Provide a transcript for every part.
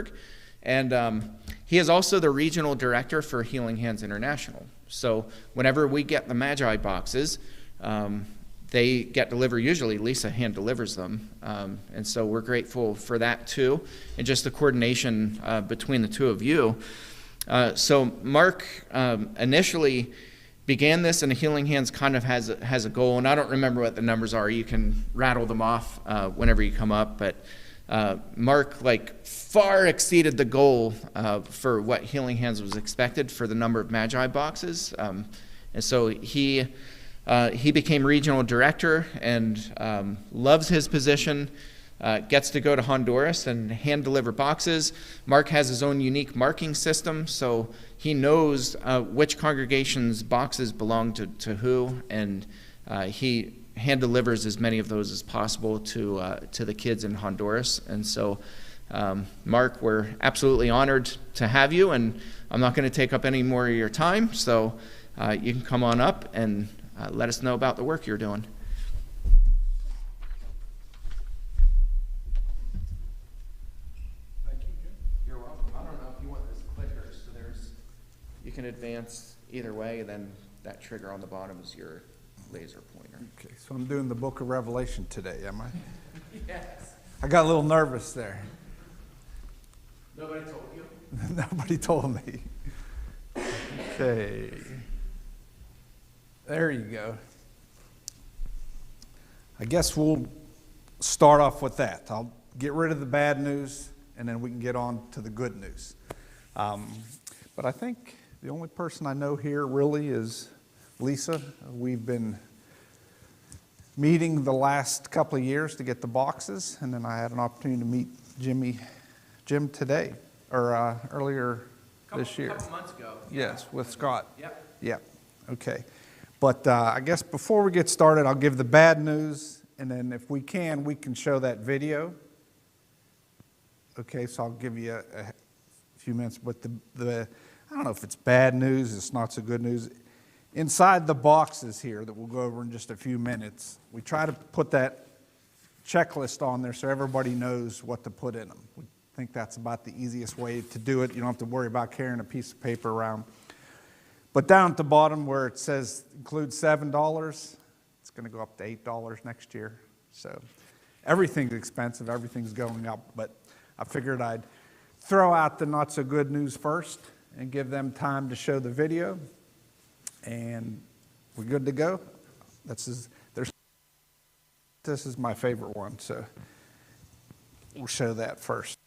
Pittsburgh. And he is also the regional director for Healing Hands International. So whenever we get the MAGI boxes, they get delivered. Usually Lisa hand delivers them. And so we're grateful for that too, and just the coordination between the two of you. So Mark initially began this, and Healing Hands kind of has a goal, and I don't remember what the numbers are. You can rattle them off whenever you come up, but Mark far exceeded the goal for what Healing Hands was expected for the number of MAGI boxes, and so he became regional director and loves his position. Gets to go to Honduras and hand deliver boxes. Mark has his own unique marking system, so he knows which congregation's boxes belong to who, and he hand delivers as many of those as possible to the kids in Honduras. And so, Mark, we're absolutely honored to have you, and I'm not going to take up any more of your time, so you can come on up and let us know about the work you're doing. You can advance either way, and then that trigger on the bottom is your laser pointer. Okay, so I'm doing the book of Revelation today, am I? Yes. I got a little nervous there. Nobody told you? Nobody told me. Okay. There you go. I guess we'll start off with that. I'll get rid of the bad news, and then we can get on to the good news. But I think the only person I know here really is Lisa. We've been meeting the last couple of years to get the boxes, and then I had an opportunity to meet Jim today, or earlier this year. A couple months ago. Yes, with Scott. Yep. Yep, okay. But I guess before we get started, I'll give the bad news, and then if we can show that video. Okay, so I'll give you a few minutes, but I don't know if it's bad news, it's not so good news. Inside the boxes here that we'll go over in just a few minutes, we try to put that checklist on there so everybody knows what to put in them. We think that's about the easiest way to do it. You don't have to worry about carrying a piece of paper around. But down at the bottom where it says includes $7, it's going to go up to $8 next year. So everything's expensive, everything's going up, but I figured I'd throw out the not so good news first and give them time to show the video, and we're good to go. This is my favorite one, so we'll show that first.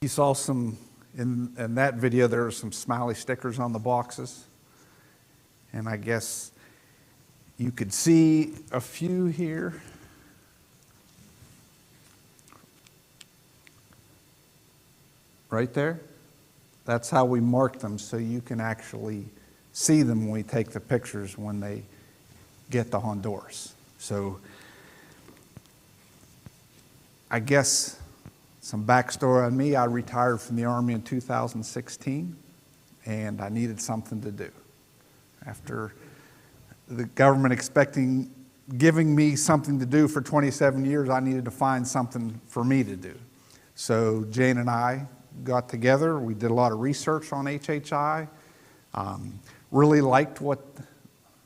You saw some, in that video, there were some smiley stickers on the boxes. And I guess you could see a few here. Right there. That's how we mark them, so you can actually see them when we take the pictures when they get to Honduras. So I guess some backstory on me, I retired from the Army in 2016, and I needed something to do. After the government giving me something to do for 27 years, I needed to find something for me to do. So Jane and I got together, we did a lot of research on HHI, really liked what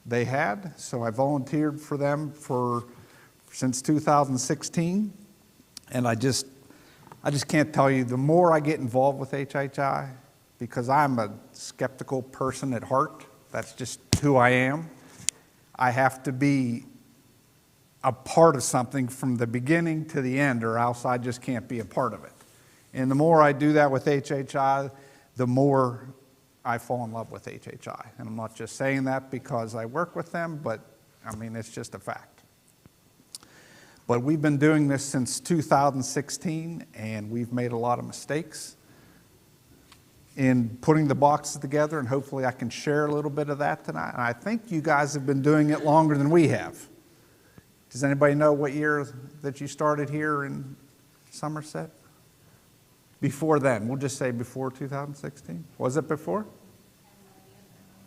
they had, so I volunteered for them since 2016, and I just can't tell you, the more I get involved with HHI, because I'm a skeptical person at heart, that's just who I am, I have to be a part of something from the beginning to the end, or else I just can't be a part of it. And the more I do that with HHI, the more I fall in love with HHI. And I'm not just saying that because I work with them, but I mean, it's just a fact. But we've been doing this since 2016, and we've made a lot of mistakes in putting the boxes together, and hopefully I can share a little bit of that tonight. And I think you guys have been doing it longer than we have. Does anybody know what year that you started here in Somerset? Before then, we'll just say before 2016. Was it before?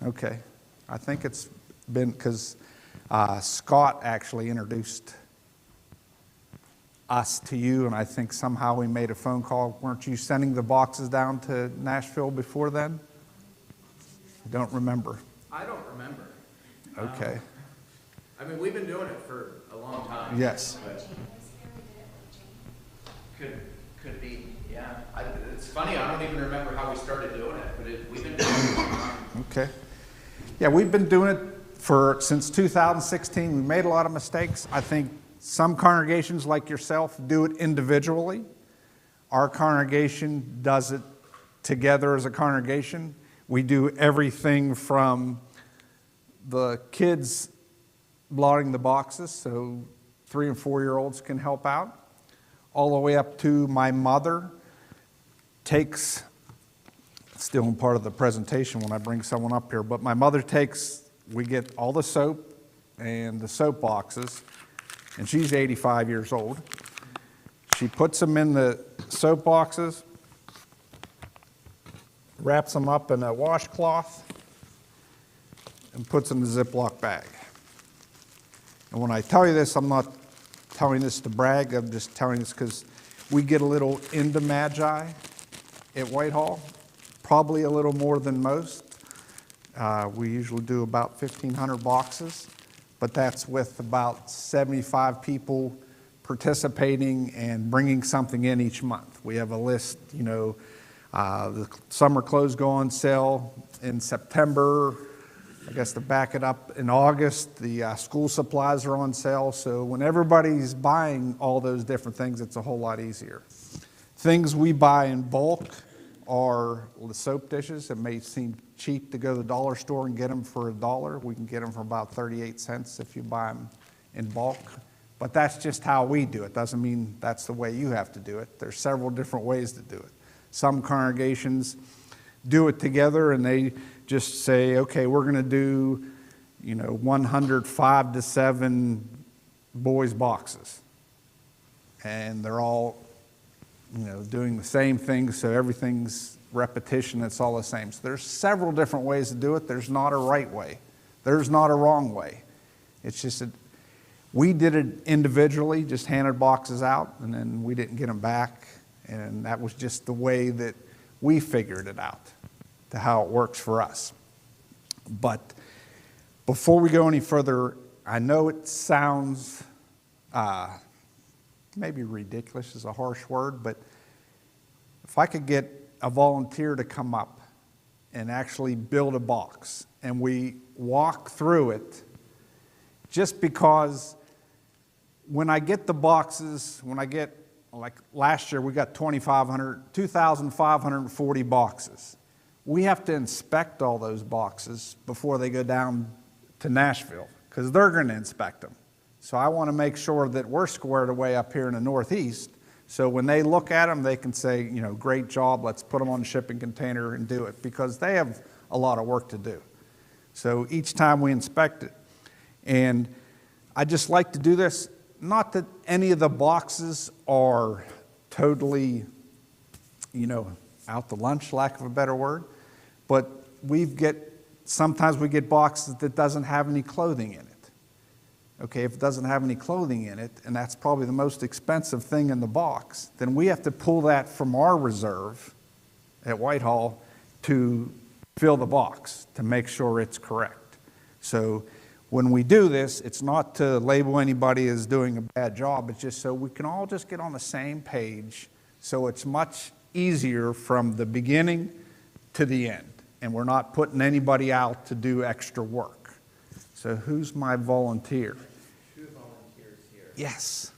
Okay. I think it's been because Scott actually introduced us to you, and I think somehow we made a phone call. Weren't you sending the boxes down to Nashville before then? I don't remember. I don't remember. Okay. I mean, we've been doing it for a long time. Yes. But could be, yeah. It's funny, I don't even remember how we started doing it, but we've been doing it for a long time. Okay. Yeah, we've been doing it since 2016. We made a lot of mistakes. I think some congregations like yourself do it individually. Our congregation does it together as a congregation. We do everything from the kids blotting the boxes so 3- and 4-year-olds can help out, all the way up to my mother takes, still in part of the presentation when I bring someone up here, but my mother we get all the soap and the soap boxes, and she's 85 years old. She puts them in the soap boxes, wraps them up in a washcloth, and puts them in a Ziploc bag. And when I tell you this, I'm not telling this to brag, I'm just telling this because we get a little into MAGI at Whitehall, probably a little more than most. We usually do about 1,500 boxes, but that's with about 75 people participating and bringing something in each month. We have a list, the summer clothes go on sale in September. I guess to back it up, in August, the school supplies are on sale. So when everybody's buying all those different things, it's a whole lot easier. Things we buy in bulk are the soap dishes. It may seem cheap to go to the dollar store and get them for $1. We can get them for about 38 cents if you buy them in bulk. But that's just how we do it. Doesn't mean that's the way you have to do it. There's several different ways to do it. Some congregations do it together and they just say, okay, we're going to do, 105 to 7 boys' boxes. And they're all, doing the same thing, so everything's repetition, it's all the same. So there's several different ways to do it. There's not a right way. There's not a wrong way. It's just we did it individually, just handed boxes out, and then we didn't get them back. And that was just the way that we figured it out, to how it works for us. But before we go any further, I know it sounds maybe ridiculous is a harsh word, but if I could get a volunteer to come up and actually build a box and we walk through it, just because when I get the boxes, when I get like last year, we got 2,540 boxes. We have to inspect all those boxes before they go down to Nashville, because they're going to inspect them. So I want to make sure that we're squared away up here in the Northeast, so when they look at them, they can say, you know, great job, let's put them on a shipping container and do it, because they have a lot of work to do. So each time we inspect it. And I just like to do this, not that any of the boxes are totally, you know, out to lunch, lack of a better word, but sometimes we get boxes that doesn't have any clothing in it. Okay, if it doesn't have any clothing in it, and that's probably the most expensive thing in the box, then we have to pull that from our reserve at Whitehall to fill the box to make sure it's correct. So when we do this, it's not to label anybody as doing a bad job, it's just so we can all just get on the same page, so it's much easier from the beginning to the end, and we're not putting anybody out to do extra work. So who's my volunteer? 2 volunteers here. Yes.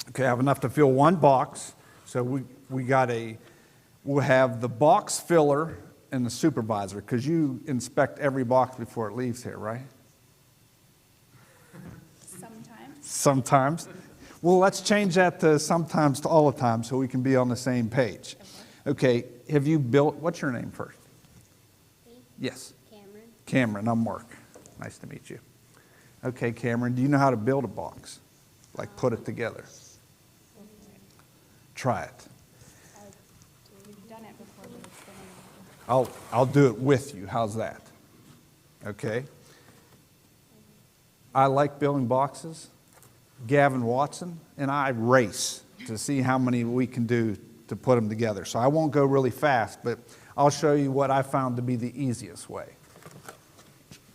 Okay, I have enough to fill 1 box. So we'll have the box filler and the supervisor, because you inspect every box before it leaves here, right? Sometimes. Sometimes. Well, let's change that to sometimes to all the time so we can be on the same page. Okay, have you built, what's your name first? Yes. Cameron, I'm Mark. Nice to meet you. Okay, Cameron, do you know how to build a box? Like put it together? Try it. We've done it before, but it's been I'll do it with you. How's that? Okay. I like building boxes. Gavin Watson and I race to see how many we can do to put them together. So I won't go really fast, but I'll show you what I found to be the easiest way.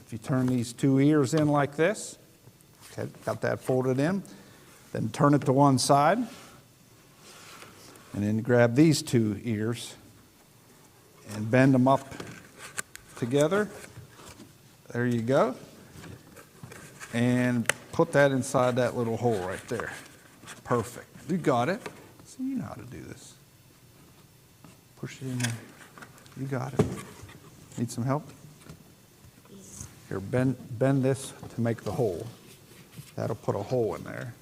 If you turn these 2 ears in like this, okay, got that folded in, then turn it to one side, and then grab these 2 ears and bend them up together. There you go. And put that inside that little hole right there. Perfect. You got it. So you know how to do this. Push it in there. You got it. Need some help? Here, bend this to make the hole. That'll put a hole in there.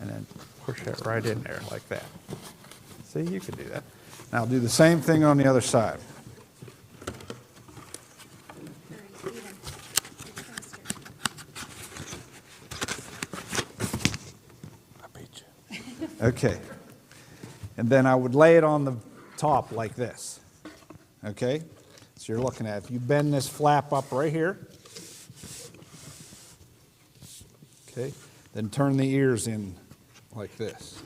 And then push that right in there like that. See, you can do that. Now do the same thing on the other side. I beat you. Okay. And then I would lay it on the top like this. Okay? So you're looking at, if you bend this flap up right here, okay, then turn the ears in like this.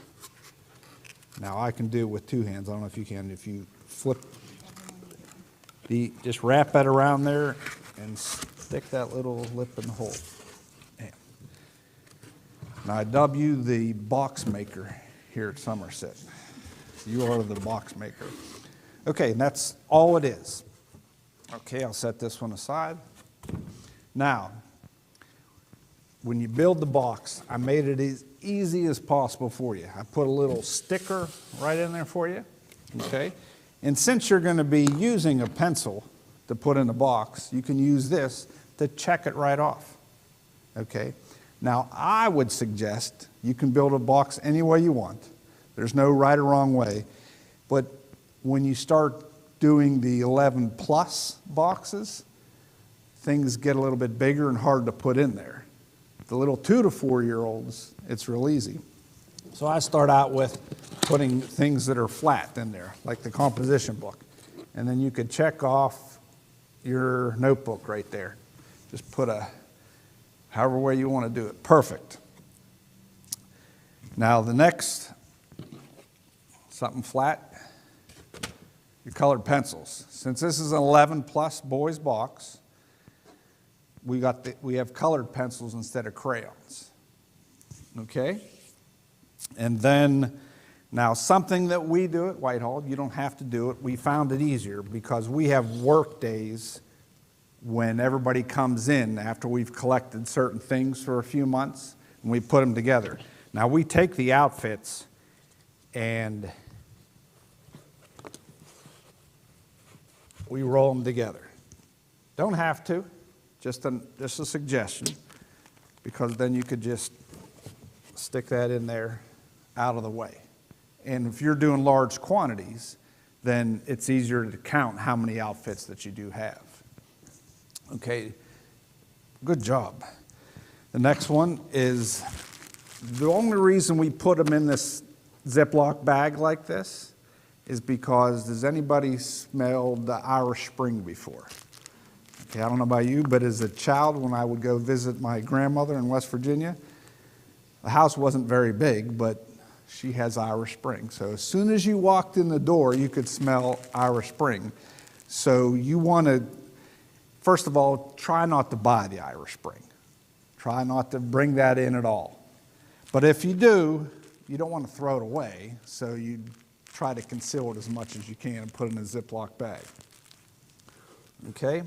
Now I can do it with 2 hands. I don't know if you can. If you flip just wrap that around there and stick that little lip in the hole. Yeah. Now I dub you the box maker here at Somerset. You are the box maker. Okay, and that's all it is. Okay, I'll set this one aside. Now, when you build the box, I made it as easy as possible for you. I put a little sticker right in there for you, okay? And since you're going to be using a pencil to put in the box, you can use this to check it right off, okay? Now, I would suggest you can build a box any way you want. There's no right or wrong way, but when you start doing the 11 plus boxes, things get a little bit bigger and hard to put in there. The little 2 to 4 year olds, it's real easy. So I start out with putting things that are flat in there, like the composition book. And then you could check off your notebook right there. Just put however way you want to do it. Perfect. Now the next, something flat, your colored pencils. Since this is an 11 plus boys box, we have colored pencils instead of crayons. Okay? And then, now something that we do at Whitehall, you don't have to do it, we found it easier because we have work days when everybody comes in after we've collected certain things for a few months. and we put them together. Now we take the outfits and we roll them together. Don't have to, just a suggestion, because then you could just stick that in there out of the way. And if you're doing large quantities, then it's easier to count how many outfits that you do have. Okay, good job. The next one is, the only reason we put them in this Ziploc bag like this is because, does anybody smelled the Irish Spring before? Okay, I don't know about you, but as a child, when I would go visit my grandmother in West Virginia, the house wasn't very big, but she has Irish Spring. So as soon as you walked in the door, you could smell Irish Spring. So you want to, first of all, try not to buy the Irish Spring. Try not to bring that in at all. But if you do, you don't want to throw it away, so you try to conceal it as much as you can and put it in a Ziploc bag. Okay,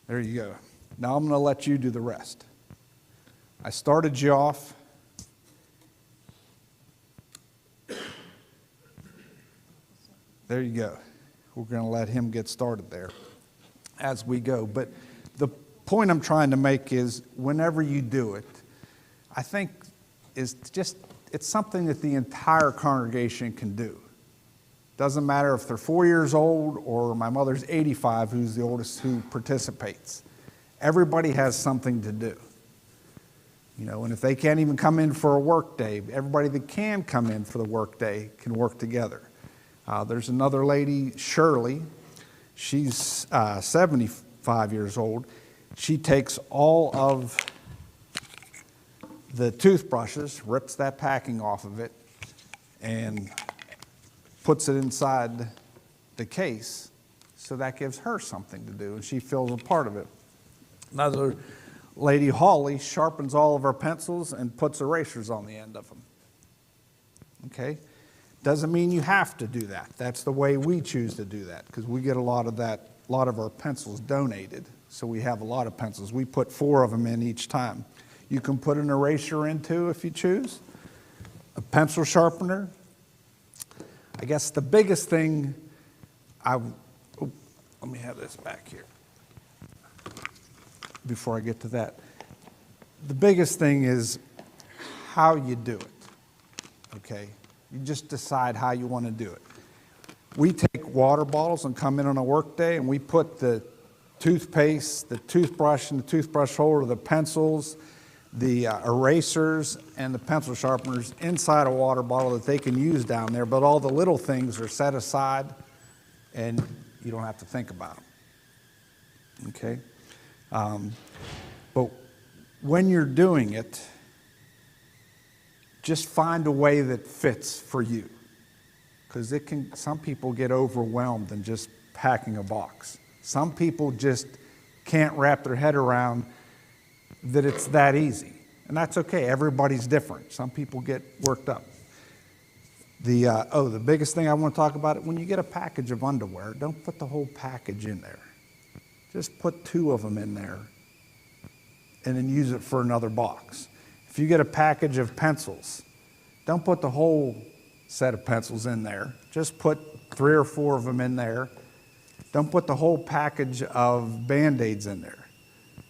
there you go. Now I'm going to let you do the rest. I started you off. There you go. We're going to let him get started there as we go. But the point I'm trying to make is, whenever you do it, I think is just, it's something that the entire congregation can do. Doesn't matter if they're 4 years old or my mother's 85, who's the oldest who participates. Everybody has something to do. You know, and if they can't even come in for a work day, everybody that can come in for the work day can work together. There's another lady, Shirley. She's 75 years old. She takes all of the toothbrushes, rips that packing off of it, and puts it inside the case. So that gives her something to do, and she feels a part of it. Another lady, Holly, sharpens all of her pencils and puts erasers on the end of them. Okay? Doesn't mean you have to do that. That's the way we choose to do that, because we get a lot of our pencils donated. So we have a lot of pencils. We put 4 of them in each time. You can put an eraser in too if you choose. A pencil sharpener. I guess the biggest thing, let me have this back here before I get to that. The biggest thing is how you do it, okay? You just decide how you want to do it. We take water bottles and come in on a work day, and we put the toothpaste, the toothbrush and the toothbrush holder, the pencils, the erasers, and the pencil sharpeners inside a water bottle that they can use down there, but all the little things are set aside, and you don't have to think about them. Okay? But when you're doing it, just find a way that fits for you, because some people get overwhelmed in just packing a box. Some people just can't wrap their head around that it's that easy, and that's okay. Everybody's different. Some people get worked up. The biggest thing I want to talk about, when you get a package of underwear, don't put the whole package in there. Just put 2 of them in there and then use it for another box. If you get a package of pencils, don't put the whole set of pencils in there. Just put 3 or 4 of them in there. Don't put the whole package of Band-Aids in there.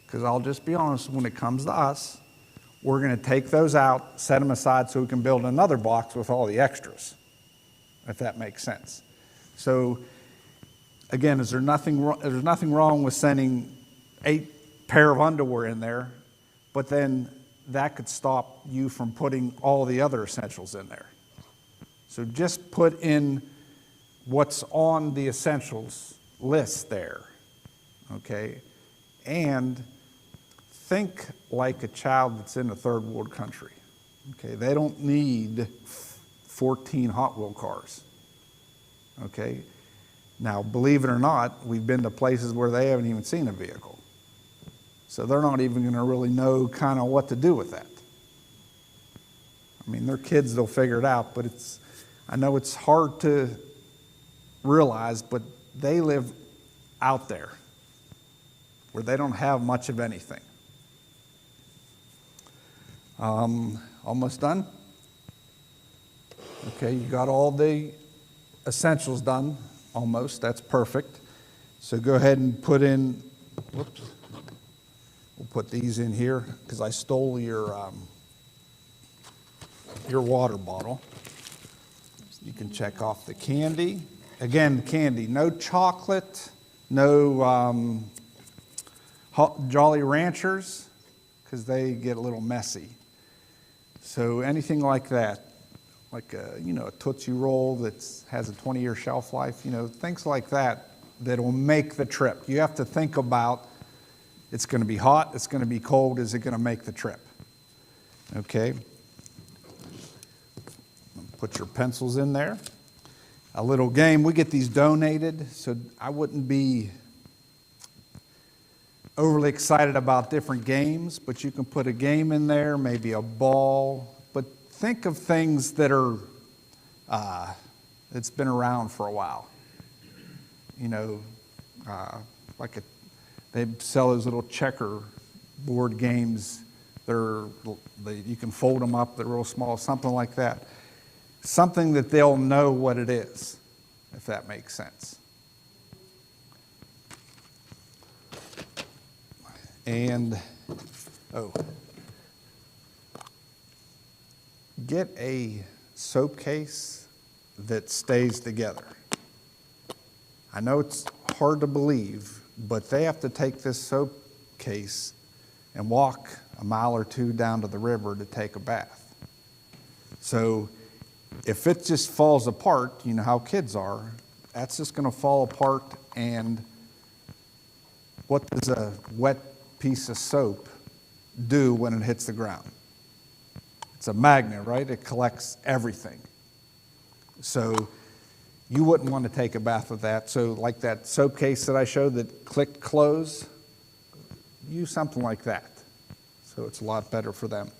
Because I'll just be honest, when it comes to us, we're going to take those out, set them aside so we can build another box with all the extras, if that makes sense. So, again, there's nothing wrong with sending 8 pair of underwear in there, but then that could stop you from putting all the other essentials in there. So just put in what's on the essentials list there, okay? And think like a child that's in a third world country, okay? They don't need 14 Hot Wheel cars, okay? Now, believe it or not, we've been to places where they haven't even seen a vehicle. So they're not even going to really know kind of what to do with that. I mean, they're kids, they'll figure it out, but I know it's hard to realize, but they live out there where they don't have much of anything. Almost done? Okay, you got all the essentials done, almost. That's perfect. So go ahead and put in, whoops, we'll put these in here because I stole your water bottle. You can check off the candy. Again, candy, no chocolate, no Jolly Ranchers, because they get a little messy. So anything like that, like a Tootsie Roll that has a 20-year shelf life, things like that will make the trip. You have to think about, it's going to be hot, it's going to be cold, is it going to make the trip? Okay. Put your pencils in there. A little game, we get these donated, so I wouldn't be overly excited about different games, but you can put a game in there, maybe a ball, but think of things that are, it's been around for a while. They sell those little checker board games. You can fold them up, they're real small, something like that. Something that they'll know what it is, if that makes sense. And, get a soap case that stays together. I know it's hard to believe, but they have to take this soap case and walk a mile or two down to the river to take a bath. So if it just falls apart, you know how kids are, that's just going to fall apart. And what does a wet piece of soap do when it hits the ground? It's a magnet, right? It collects everything. So you wouldn't want to take a bath with that. So like that soap case that I showed that clicked close, use something like that. So it's a lot better for them.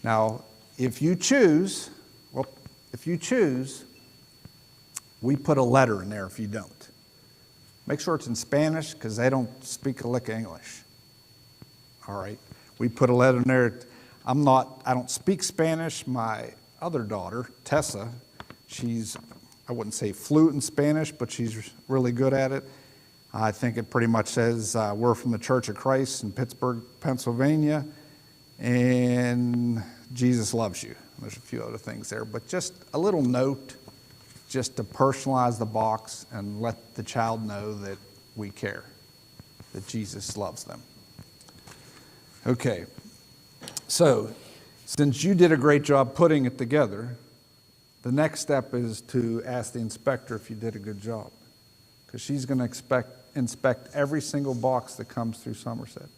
Now, if you choose, we put a letter in there if you don't. Make sure it's in Spanish because they don't speak a lick of English. All right. We put a letter in there. I don't speak Spanish. My other daughter, Tessa, I wouldn't say fluent in Spanish, but she's really good at it. I think it pretty much says, we're from the Church of Christ in Pittsburgh, Pennsylvania, and Jesus loves you. There's a few other things there, but just a little note just to personalize the box and let the child know that we care, that Jesus loves them. Okay, so since you did a great job putting it together, the next step is to ask the inspector if you did a good job, because she's going to inspect every single box that comes through Somerset.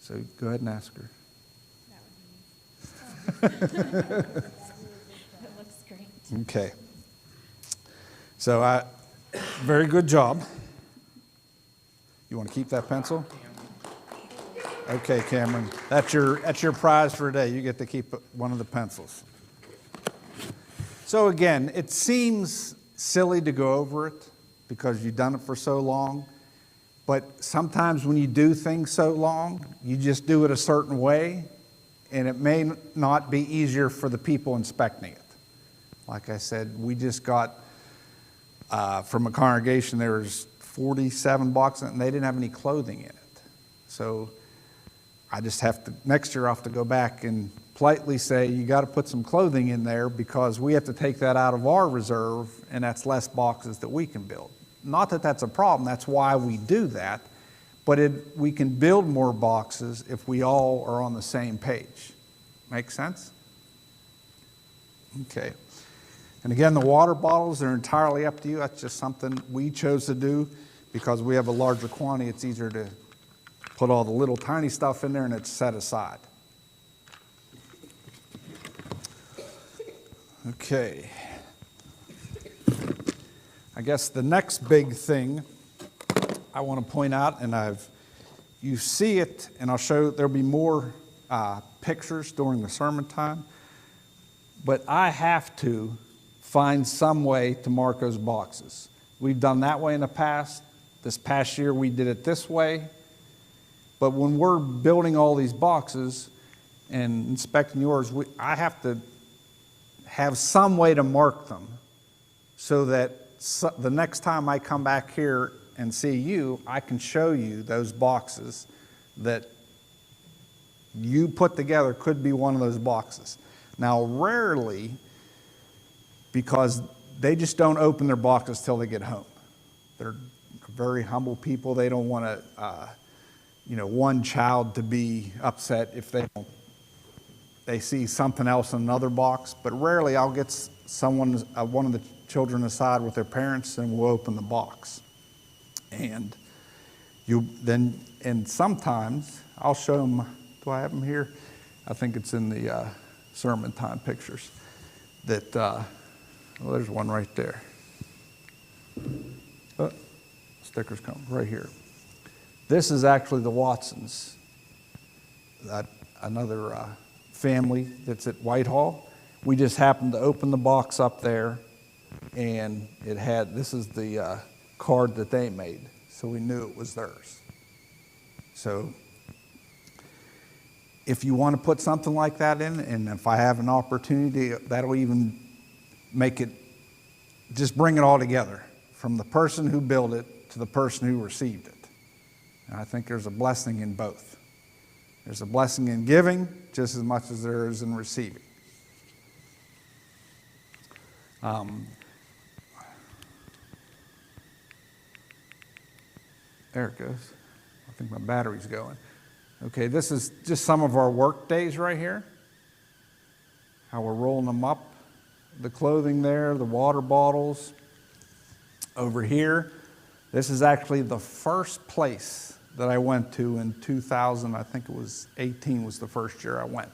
So go ahead and ask her. It looks great. Okay. So very good job. You want to keep that pencil? Okay, Cameron. That's your prize for today. You get to keep one of the pencils. So again, it seems silly to go over it because you've done it for so long. But sometimes when you do things so long, you just do it a certain way, and it may not be easier for the people inspecting it. Like I said, we just got from a congregation, there was 47 boxes, and they didn't have any clothing in it. So I just have to, next year I'll have to go back and politely say, you got to put some clothing in there because we have to take that out of our reserve, and that's less boxes that we can build. Not that that's a problem, that's why we do that, but we can build more boxes if we all are on the same page. Make sense? Okay. And again, the water bottles are entirely up to you. That's just something we chose to do because we have a larger quantity. It's easier to put all the little tiny stuff in there and it's set aside. Okay. I guess the next big thing I want to point out, and you see it, and I'll show there'll be more pictures during the sermon time, but I have to find some way to mark those boxes. We've done that way in the past. This past year we did it this way. But when we're building all these boxes, and inspecting yours, I have to have some way to mark them so that the next time I come back here and see you, I can show you those boxes that you put together could be one of those boxes. Now, rarely, because they just don't open their boxes till they get home. They're very humble people. They don't want to, one child to be upset if they see something else in another box. But rarely I'll get one of the children aside with their parents and we'll open the box. And sometimes I'll show them. Do I have them here? I think it's in the sermon time pictures. There's one right there. Oh, stickers come right here. This is actually the Watsons, another family that's at Whitehall. We just happened to open the box up there, and this is the card that they made, so we knew it was theirs. So if you want to put something like that in, and if I have an opportunity, that'll even make it, just bring it all together, from the person who built it to the person who received it. And I think there's a blessing in both. There's a blessing in giving just as much as there is in receiving. There it goes. I think my battery's going. Okay, this is just some of our work days right here. How we're rolling them up. The clothing there, the water bottles. Over here, this is actually the first place that I went to in 2000. I think it was 18 was the first year I went.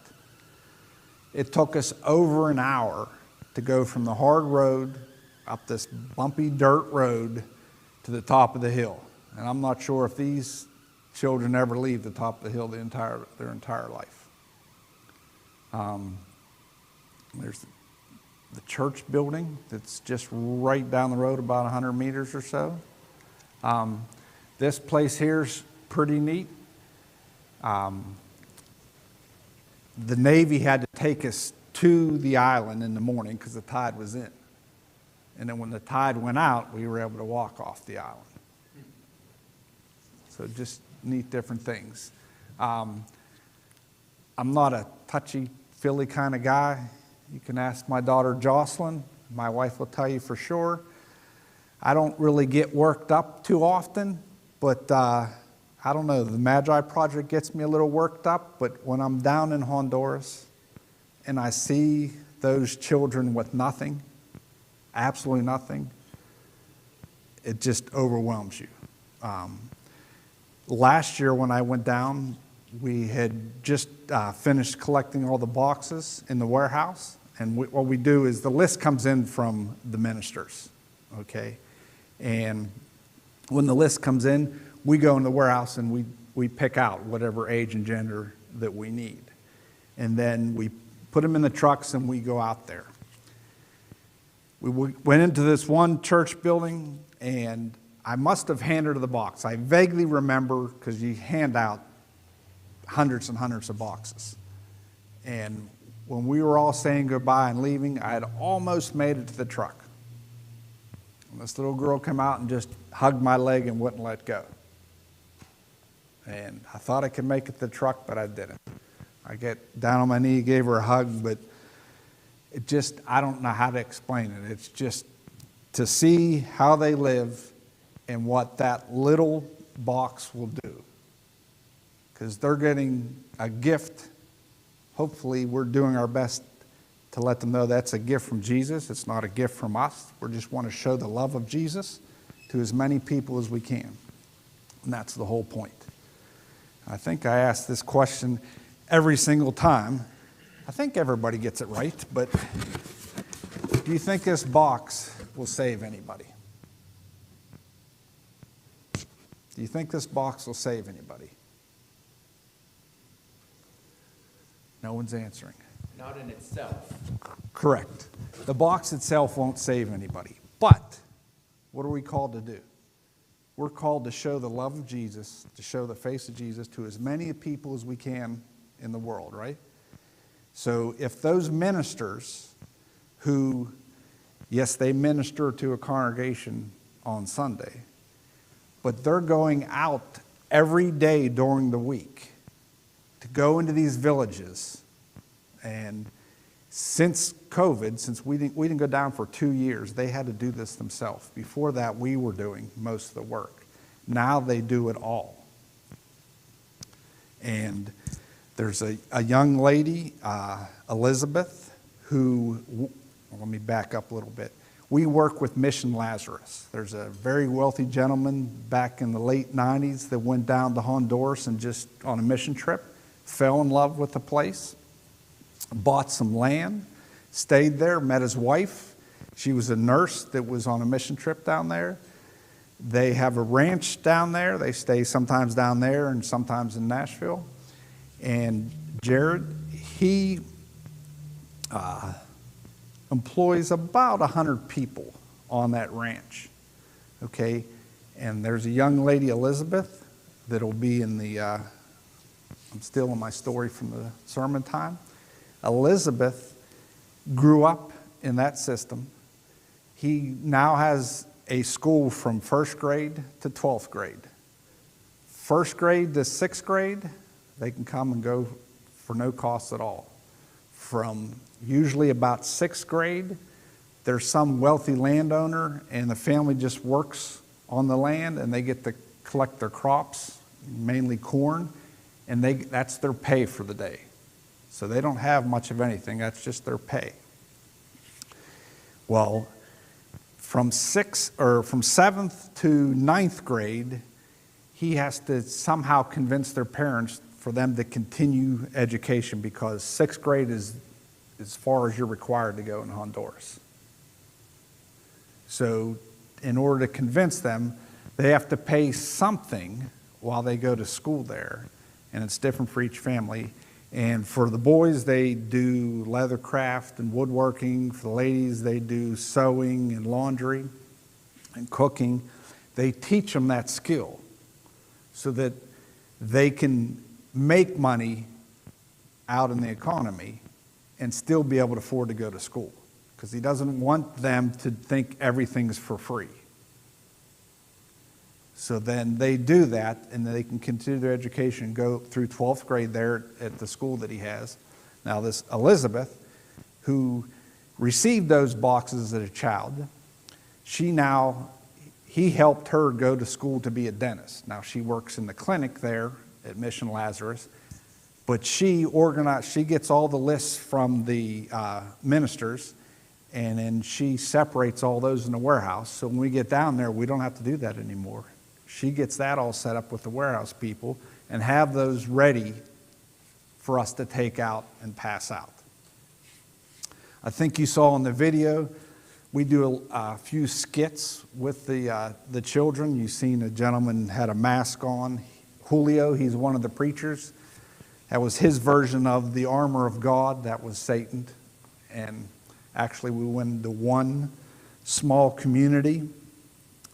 It took us over an hour to go from the hard road up this bumpy dirt road to the top of the hill. And I'm not sure if these children ever leave the top of the hill their entire life. There's the church building that's just right down the road, about 100 meters or so. This place here's pretty neat. The Navy had to take us to the island in the morning because the tide was in. And then when the tide went out, we were able to walk off the island. So just neat different things. I'm not a touchy-feely kind of guy. You can ask my daughter Jocelyn. My wife will tell you for sure. I don't really get worked up too often, but I don't know. The MAGI project gets me a little worked up, but when I'm down in Honduras and I see those children with nothing, absolutely nothing, it just overwhelms you. Last year when I went down, we had just finished collecting all the boxes in the warehouse. And what we do is the list comes in from the ministers, okay? And when the list comes in, we go in the warehouse and we pick out whatever age and gender that we need. And then we put them in the trucks and we go out there. We went into this one church building and I must have handed her the box. I vaguely remember because you hand out hundreds and hundreds of boxes. And when we were all saying goodbye and leaving, I had almost made it to the truck. And this little girl came out and just hugged my leg and wouldn't let go. And I thought I could make it to the truck, but I didn't. I get down on my knee, gave her a hug, but it just, I don't know how to explain it. It's just to see how they live and what that little box will do. Because they're getting a gift. Hopefully we're doing our best to let them know that's a gift from Jesus. It's not a gift from us. We just want to show the love of Jesus to as many people as we can. And that's the whole point. I think I ask this question every single time. I think everybody gets it right, but do you think this box will save anybody? Do you think this box will save anybody? No one's answering. Not in itself. Correct. The box itself won't save anybody. But what are we called to do? We're called to show the love of Jesus, to show the face of Jesus to as many people as we can in the world, right? So if those ministers who, yes, they minister to a congregation on Sunday, but they're going out every day during the week to go into these villages. And since COVID, since we didn't go down for 2 years, they had to do this themselves. Before that, we were doing most of the work. Now they do it all. And there's a young lady, Elizabeth, who, let me back up a little bit. We work with Mission Lazarus. There's a very wealthy gentleman back in the late 90s that went down to Honduras and just on a mission trip, fell in love with the place, bought some land, stayed there, met his wife. She was a nurse that was on a mission trip down there. They have a ranch down there. They stay sometimes down there and sometimes in Nashville. And Jared, he employs about 100 people on that ranch, okay? And there's a young lady, Elizabeth, that'll be in the, I'm still in my story from the sermon time. Elizabeth grew up in that system. He now has a school from 1st grade to 12th grade. 1st grade to 6th grade, they can come and go for no cost at all. From usually about 6th grade, there's some wealthy landowner and the family just works on the land and they get to collect their crops, mainly corn, and that's their pay for the day. So they don't have much of anything, that's just their pay. Well, from 7th to 9th grade, he has to somehow convince their parents for them to continue education because 6th grade is as far as you're required to go in Honduras. So in order to convince them, they have to pay something while they go to school there, and it's different for each family. And for the boys, they do leather craft and woodworking. For the ladies, they do sewing and laundry and cooking. They teach them that skill so that they can make money out in the economy and still be able to afford to go to school, because he doesn't want them to think everything's for free. So then they do that, and they can continue their education and go through 12th grade there at the school that he has. Now this Elizabeth, who received those boxes as a child, he helped her go to school to be a dentist. Now she works in the clinic there at Mission Lazarus, but she gets all the lists from the ministers, and then she separates all those in the warehouse. So when we get down there, we don't have to do that anymore. She gets that all set up with the warehouse people and have those ready for us to take out and pass out. I think you saw in the video, we do a few skits with the children. You've seen a gentleman had a mask on. Julio, he's one of the preachers. That was his version of the armor of God. That was Satan. And actually we went into one small community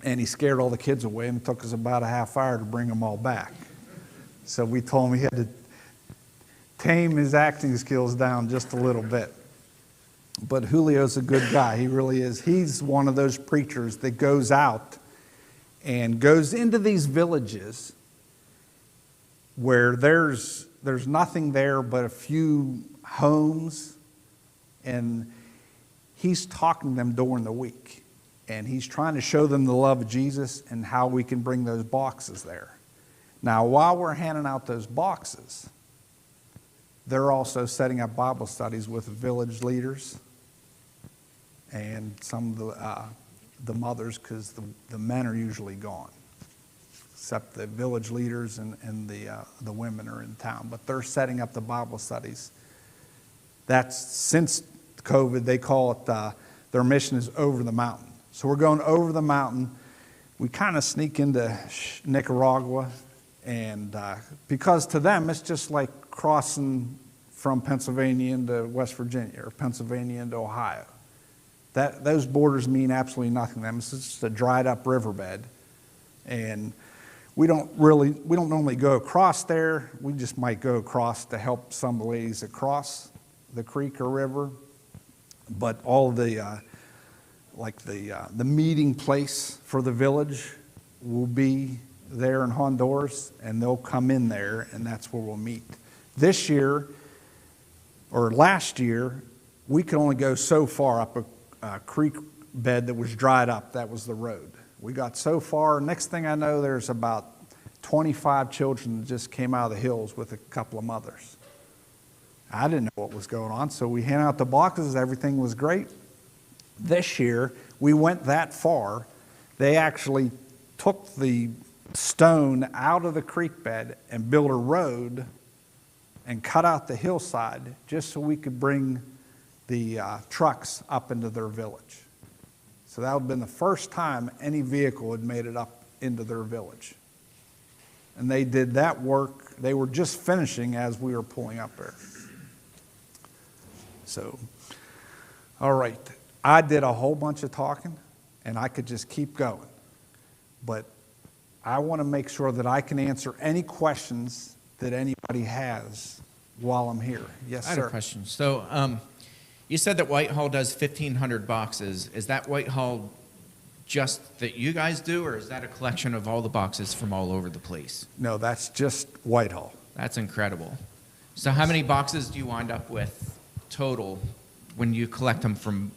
and he scared all the kids away, and it took us about a half hour to bring them all back. So we told him he had to tame his acting skills down just a little bit. But Julio's a good guy. He really is. He's one of those preachers that goes out and goes into these villages where there's nothing there but a few homes, and he's talking to them during the week. And he's trying to show them the love of Jesus and how we can bring those boxes there. Now, while we're handing out those boxes, they're also setting up Bible studies with village leaders and some of the mothers, because the men are usually gone, except the village leaders and the women are in town. But they're setting up the Bible studies. That's since COVID, they call it, their mission is over the mountain. So we're going over the mountain. We kind of sneak into Nicaragua, and because to them it's just like crossing from Pennsylvania into West Virginia or Pennsylvania into Ohio. Those borders mean absolutely nothing to them. It's just a dried up riverbed, and we don't normally go across there. We just might go across to help some ladies that cross the creek or river, but all the, the meeting place for the village will be there in Honduras, and they'll come in there, and that's where we'll meet. This year, or last year, we could only go so far up a creek bed that was dried up. That was the road. We got so far. Next thing I know, there's about 25 children that just came out of the hills with a couple of mothers. I didn't know what was going on, so we handed out the boxes. Everything was great. This year, we went that far. They actually took the stone out of the creek bed and built a road and cut out the hillside just so we could bring the trucks up into their village. So that would have been the first time any vehicle had made it up into their village. And they did that work. They were just finishing as we were pulling up there. So, all right. I did a whole bunch of talking, and I could just keep going. But I want to make sure that I can answer any questions that anybody has while I'm here. Yes, sir. I had a question. So you said that Whitehall does 1,500 boxes. Is that Whitehall just that you guys do, or is that a collection of all the boxes from all over the place? No, that's just Whitehall. That's incredible. So how many boxes do you wind up with total when you collect them from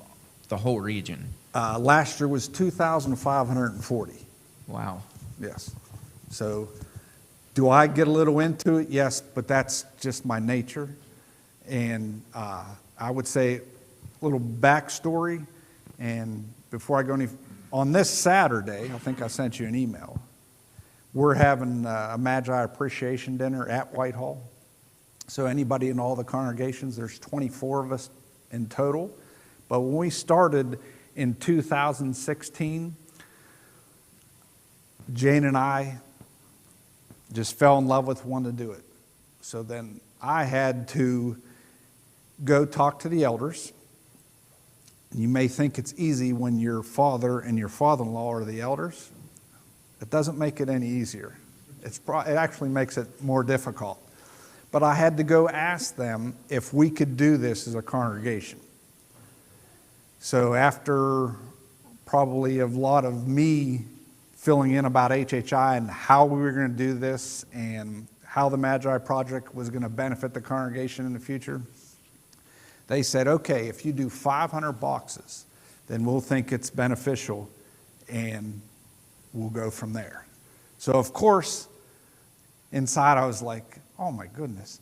the whole region? Last year was 2,540. Wow. Yes. So do I get a little into it? Yes, but that's just my nature. And I would say a little backstory. And before I go any, on this Saturday, I think I sent you an email, we're having a MAGI appreciation dinner at Whitehall. So anybody in all the congregations, there's 24 of us in total. But when we started in 2016, Jane and I just fell in love with wanting to do it. So then I had to go talk to the elders. You may think it's easy when your father and your father-in-law are the elders. It doesn't make it any easier. It actually makes it more difficult. But I had to go ask them if we could do this as a congregation. So after probably a lot of me filling in about HHI and how we were going to do this and how the MAGI project was going to benefit the congregation in the future, they said, okay, if you do 500 boxes, then we'll think it's beneficial and we'll go from there. So of course, inside I was like, oh my goodness.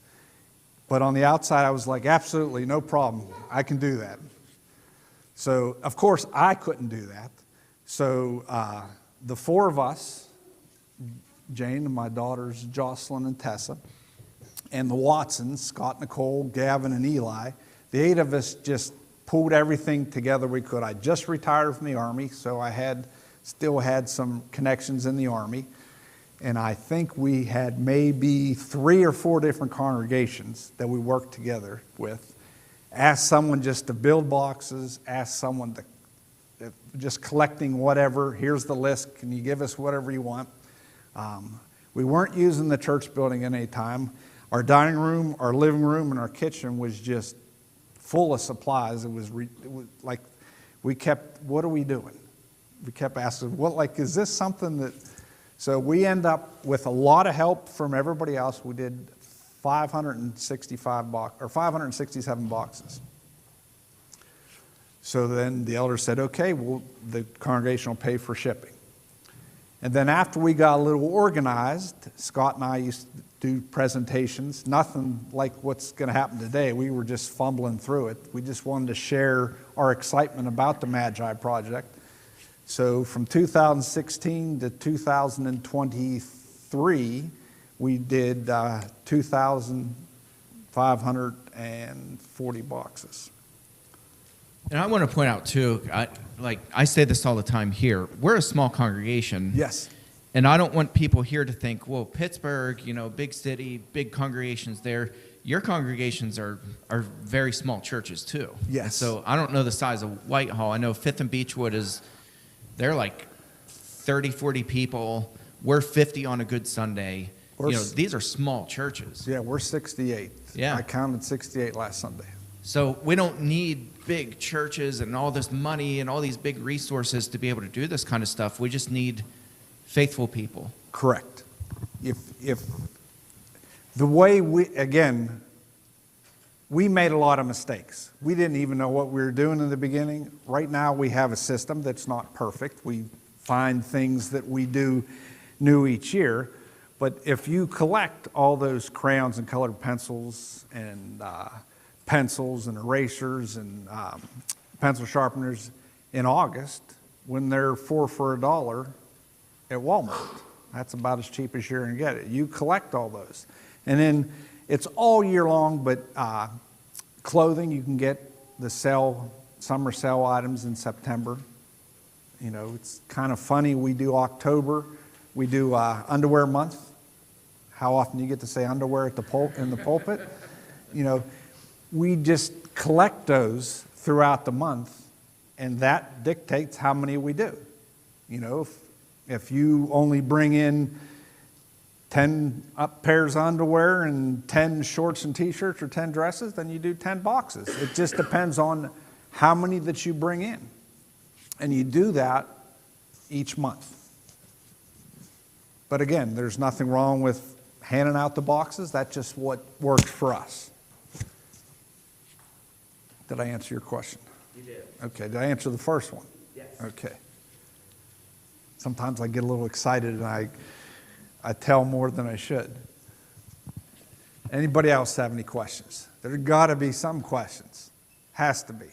But on the outside I was like, absolutely, no problem. I can do that. So of course I couldn't do that. So the four of us, Jane and my daughters Jocelyn and Tessa, and the Watsons, Scott, Nicole, Gavin, and Eli, the 8 of us just pulled everything together we could. I just retired from the Army, so I still had some connections in the Army. And I think we had maybe 3 or 4 different congregations that we worked together with. Asked someone just to build boxes, asked someone to just collecting whatever. Here's the list. Can you give us whatever you want? We weren't using the church building at any time. Our dining room, our living room, and our kitchen was just full of supplies. It was like we kept, what are we doing? We kept asking, is this something that... So we end up with a lot of help from everybody else. We did 567 boxes. So then the elder said, okay, well, the congregation will pay for shipping. And then after we got a little organized, Scott and I used to do presentations, nothing like what's going to happen today. We were just fumbling through it. We just wanted to share our excitement about the MAGI project. So from 2016 to 2023, we did 2,540 boxes. And I want to point out too, I say this all the time here, we're a small congregation. Yes. And I don't want people here to think, well, Pittsburgh, big city, big congregations there. Your congregations are very small churches too. Yes. And so I don't know the size of Whitehall. I know Fifth and Beechwood they're like 30, 40 people. We're 50 on a good Sunday. These are small churches. Yeah, we're 68. Yeah. I counted 68 last Sunday. So we don't need big churches and all this money and all these big resources to be able to do this kind of stuff. We just need faithful people. Correct. If the way we made a lot of mistakes. We didn't even know what we were doing in the beginning. Right now we have a system that's not perfect. We find things that we do new each year. But if you collect all those crayons and colored pencils and pencils and erasers and pencil sharpeners in August, when they're 4 for $1 at Walmart, that's about as cheap as you're going to get it. You collect all those. And then it's all year long, but clothing, you can get the summer sale items in September. You know, it's kind of funny. We do October. We do underwear month. How often do you get to say underwear at in the pulpit? You know, we just collect those throughout the month, and that dictates how many we do. You know, if you only bring in 10 pairs of underwear and 10 shorts and t-shirts or 10 dresses, then you do 10 boxes. It just depends on how many that you bring in. And you do that each month. But again, there's nothing wrong with handing out the boxes. That's just what works for us. Did I answer your question? You did. Okay, did I answer the first one? Yes. Okay. Sometimes I get a little excited and I tell more than I should. Anybody else have any questions? There's got to be some questions. Has to be.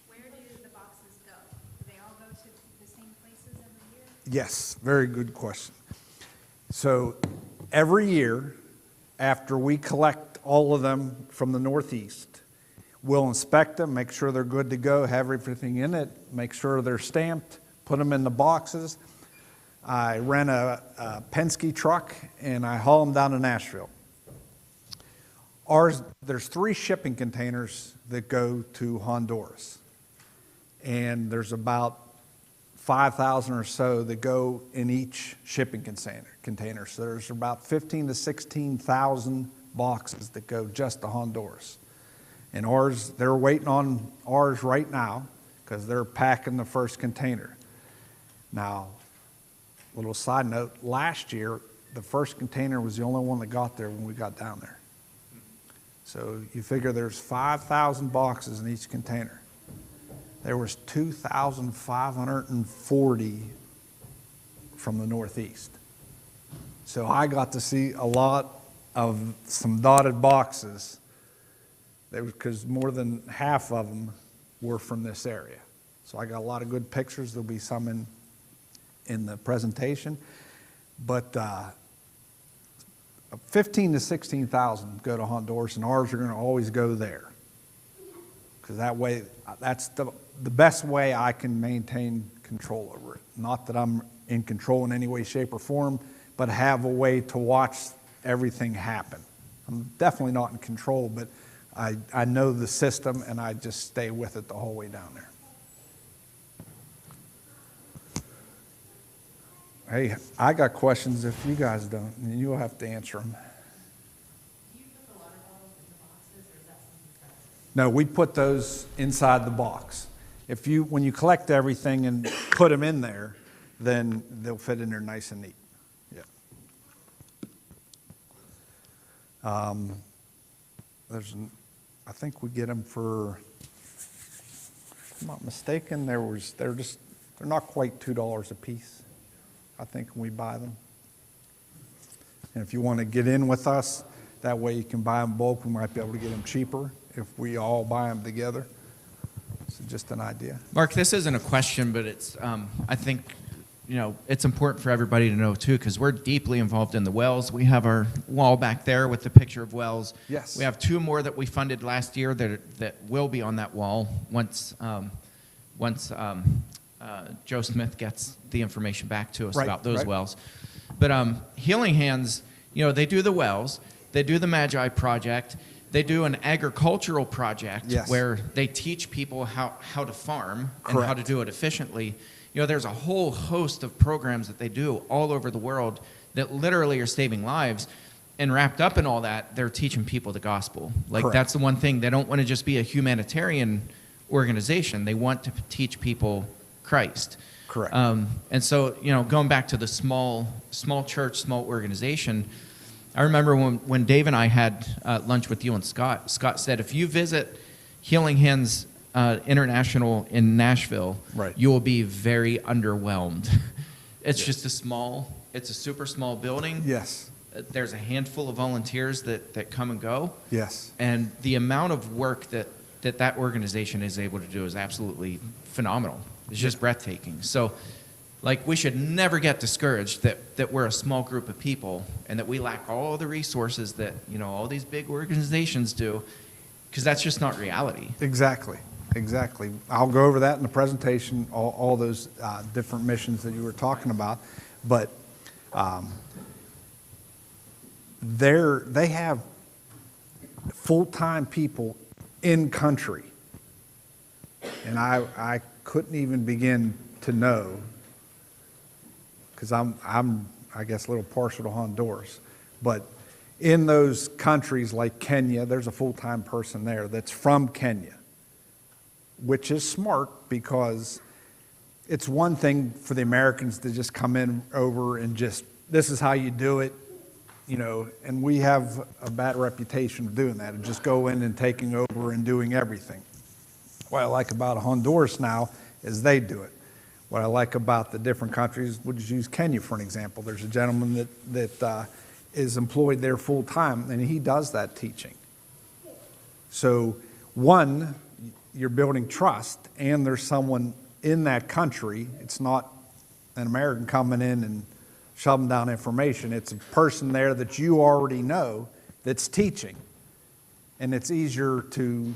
Where do the boxes go? Do they all go to the same places every year? Yes, very good question. So every year, after we collect all of them from the Northeast, we'll inspect them, make sure they're good to go, have everything in it, make sure they're stamped, put them in the boxes. I rent a Penske truck and I haul them down to Nashville. There's 3 shipping containers that go to Honduras. And there's about 5,000 or so that go in each shipping container. So there's about 15 to 16,000 boxes that go just to Honduras. And they're waiting on ours right now because they're packing the first container. Now, little side note, last year, the first container was the only one that got there when we got down there. So you figure there's 5,000 boxes in each container. There was 2,540 from the Northeast. So I got to see a lot of some dotted boxes because more than half of them were from this area. So I got a lot of good pictures. There'll be some in the presentation. But 15 to 16,000 go to Honduras, and ours are going to always go there. Because that way, that's the best way I can maintain control over it. Not that I'm in control in any way, shape, or form, but have a way to watch everything happen. I'm definitely not in control, but I know the system, and I just stay with it the whole way down there. Hey, I got questions if you guys don't, and you'll have to answer them. Do you put the water bottles in the boxes, or is that something separate? No, we put those inside the box. When you collect everything and put them in there, then they'll fit in there nice and neat. Yeah. I think we get them for, if I'm not mistaken, they're not quite $2 a piece, I think, when we buy them. And if you want to get in with us, that way you can buy them bulk. We might be able to get them cheaper if we all buy them together. So just an idea. Mark, this isn't a question, but it's, I think, it's important for everybody to know, too, because we're deeply involved in the wells. We have our wall back there with the picture of wells. Yes. We have 2 more that we funded last year that will be on that wall once Joe Smith gets the information back to us about those wells. But Healing Hands, they do the wells. They do the MAGI project. They do an agricultural project where they teach people how to farm and how to do it efficiently. There's a whole host of programs that they do all over the world that literally are saving lives. And wrapped up in all that, they're teaching people the gospel. Like, Correct. that's the one thing. They don't want to just be a humanitarian organization. They want to teach people Christ. Correct. And so, going back to the small church, small organization, I remember when Dave and I had lunch with you and Scott said, if you visit Healing Hands International in Nashville, Right. you will be very underwhelmed. It's just it's a super small building. Yes, There's a handful of volunteers that come and go. yes. And the amount of work that organization is able to do is absolutely phenomenal. It's just breathtaking. So, like, we should never get discouraged that we're a small group of people and that we lack all the resources that, all these big organizations do, because that's just not reality. Exactly. I'll go over that in the presentation, all those different missions that you were talking about. But they have full-time people in country. And I couldn't even begin to know, because I'm I guess a little partial to Honduras, but in those countries like Kenya, there's a full-time person there that's from Kenya, which is smart, because it's one thing for the Americans to just come in over and just, this is how you do it, and we have a bad reputation of doing that, and just go in and taking over and doing everything. What I like about Honduras now is they do it. What I like about the different countries, we'll just use Kenya for an example. There's a gentleman that is employed there full time, and he does that teaching. So, one, you're building trust, and there's someone in that country. It's not an American coming in and shoving down information. It's a person there that you already know that's teaching. And it's easier to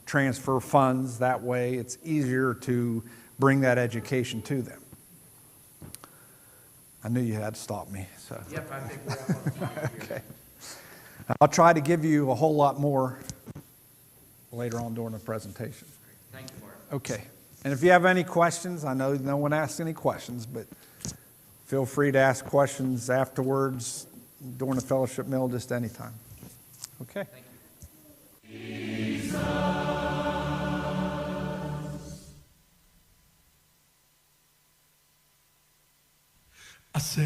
transfer funds that way. It's easier to bring that education to them. I knew you had to stop me. So. Yep, I think we're up on time here. Okay. I'll try to give you a whole lot more later on during the presentation. Thank you, Mark. Okay. And if you have any questions, I know no one asks any questions, but feel free to ask questions afterwards, during the fellowship meal, just anytime. Okay. Thank you. I said